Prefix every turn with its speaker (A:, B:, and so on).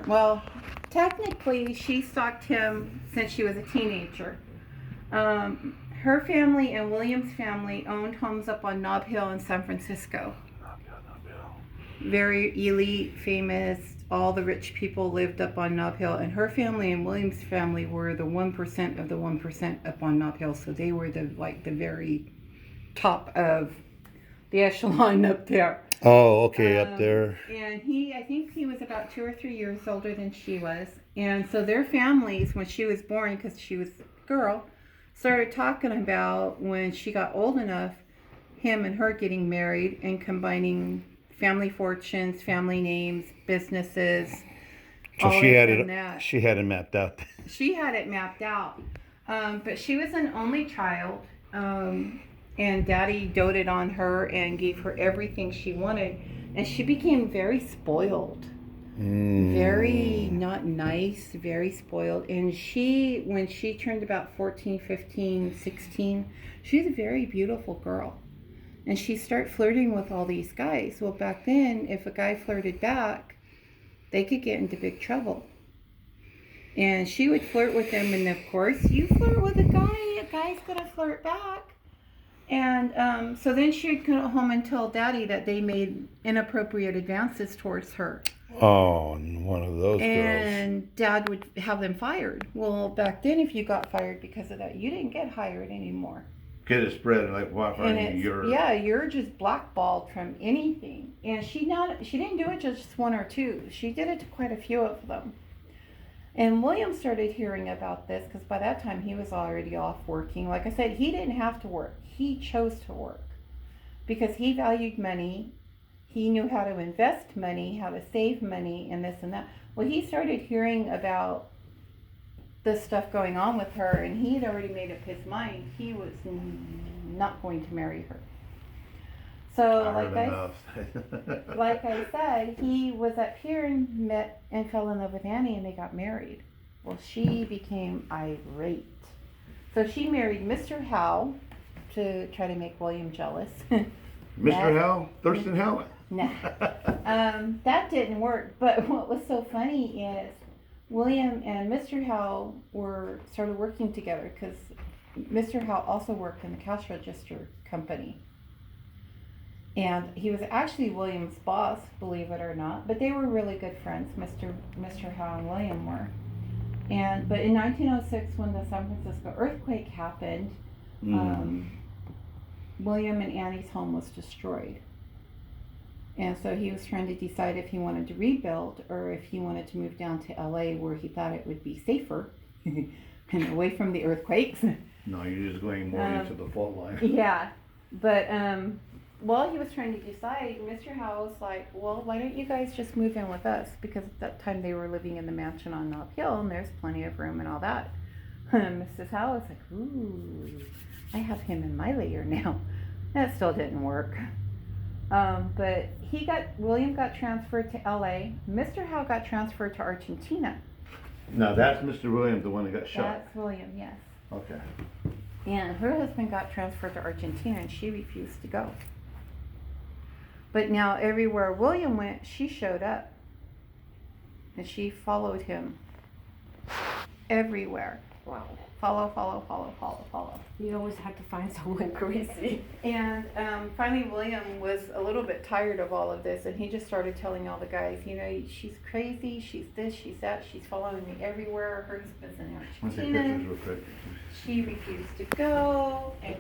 A: well, technically she stalked him since she was a teenager. Her family and William's family owned homes up on Nob Hill in San Francisco. Very elite, famous. All the rich people lived up on Nob Hill, and her family and William's family were the 1% of the 1% up on Nob Hill. So they were the very top of the echelon up there.
B: Oh, okay, up there.
A: And I think he was about 2 or 3 years older than she was. And so their families, when she was born, because she was a girl, started talking about when she got old enough, him and her getting married and combining family fortunes, family names, businesses.
B: So she had it. She had it mapped out.
A: She had it mapped out, but she was an only child, and Daddy doted on her and gave her everything she wanted, and she became very spoiled, very not nice, very spoiled. And when she turned about 14, 15, 16, she was a very beautiful girl. And she started flirting with all these guys. Well, back then, if a guy flirted back, they could get into big trouble. And she would flirt with them, and of course, you flirt with a guy's gonna flirt back. And so then she would go home and tell Daddy that they made inappropriate advances towards her.
B: Oh, one of those girls.
A: And Dad would have them fired. Well, back then, if you got fired because of that, you didn't get hired anymore.
B: Get it spread like what?
A: You're just blackballed from anything. And she didn't do it just one or two. She did it to quite a few of them. And William started hearing about this because by that time he was already off working. Like I said, he didn't have to work. He chose to work because he valued money. He knew how to invest money, how to save money, and this and that. Well, he started hearing about this stuff going on with her, and he had already made up his mind. He was not going to marry her. So, like I said, he was up here and met and fell in love with Annie, and they got married. Well, she became irate. So she married Mr. Howe to try to make William jealous.
B: Mr. Howe? Thurston Howe?
A: Nah. That didn't work. But what was so funny is William and Mr. Howe started working together because Mr. Howe also worked in the cash register company. And he was actually William's boss, believe it or not. But they were really good friends, Mr. Howe and William were. But in 1906, when the San Francisco earthquake happened, William and Annie's home was destroyed. And so he was trying to decide if he wanted to rebuild or if he wanted to move down to LA where he thought it would be safer and away from the earthquakes.
B: No, you're just going more into the fault line.
A: Yeah. But while he was trying to decide, Mr. Howe was like, well, why don't you guys just move in with us? Because at that time they were living in the mansion on Nob Hill and there's plenty of room and all that. Mrs. Howe was like, ooh, I have him in my layer now. That still didn't work. But William got transferred to LA. Mr. Howe got transferred to Argentina.
B: Now that's Mr. Williams, the one that got shot.
A: That's William, yes.
B: Okay.
A: And her husband got transferred to Argentina and she refused to go. But now everywhere William went, she showed up. And she followed him everywhere.
C: Wow.
A: Follow.
C: You always have to find someone crazy.
A: And finally William was a little bit tired of all of this and he just started telling all the guys, she's crazy, she's this, she's that, she's following me everywhere. Her husband's in Argentina. She refused to go, and